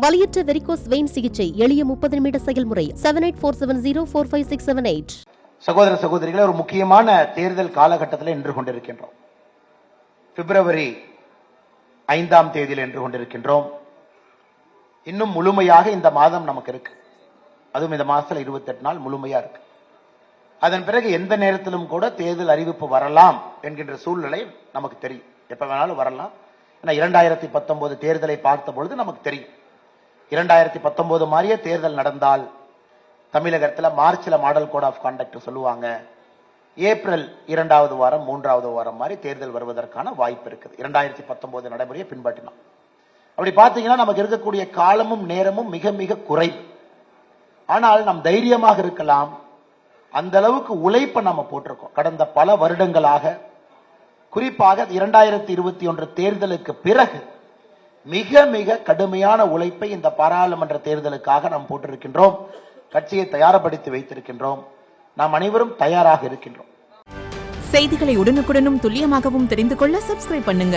வலியற்ற varicose vein சிகிச்சை எளிய 30 நிமிட செயல்முறை 7847045678. சகோதர சகோதரிகளே, ஒரு முக்கியமான தேர்தல் காலகட்டத்தில் நின்று கொண்டிருக்கின்றோம். பிப்ரவரி 5ஆம் தேதியில் நின்று கொண்டிருக்கின்றோம். இன்னும் முழுமையாக இந்த மாதம் நமக்கு இருக்கு. அதுவும் இந்த மாசத்துல 28 நாள் முழுமையா இருக்கு. அதன் பிறகு எந்த நேரத்திலும் கூட தேர்தல் அறிவிப்பு வரலாம் என்கின்ற சூழ்நிலை நமக்கு தெரியும். எப்ப வேணாலும் வரலாம். 2019 தேர்தலை பார்த்த பொழுது நமக்கு தெரியும். 2019 மாதிரியே தேர்தல் நடந்தால் தமிழகத்தில் மார்ச்ல மாடல் கோட் ஆஃப் கான்டக்ட் சொல்லுவாங்க. ஏப்ரல் 2வது வாரம் 3வது வாரம் மாதிரி தேர்தல் வருவதற்கான வாய்ப்பு இருக்குது. 2019 நடைமுறையை பின்பற்றினோம். அப்படி பார்த்தீங்கன்னா நமக்கு இருக்கக்கூடிய காலமும் நேரமும் மிக மிக குறைவு. ஆனால் நாம் தைரியமாக இருக்கலாம். அந்த அளவுக்கு உழைப்பை நம்ம போட்டிருக்கோம். கடந்த பல வருடங்களாக, குறிப்பாக 2021 தேர்தலுக்கு பிறகு மிக மிக கடுமையான உழைப்பை இந்த பாராளுமன்ற தேர்தலுக்காக நாம் போட்டிருக்கின்றோம். கட்சியை தயார்படுத்தி வைத்திருக்கின்றோம். நாம் அனைவரும் தயாராக இருக்கின்றோம். செய்திகளை உடனுக்குடனும் துல்லியமாகவும் தெரிந்து கொள்ள சப்ஸ்கிரைப் பண்ணுங்க.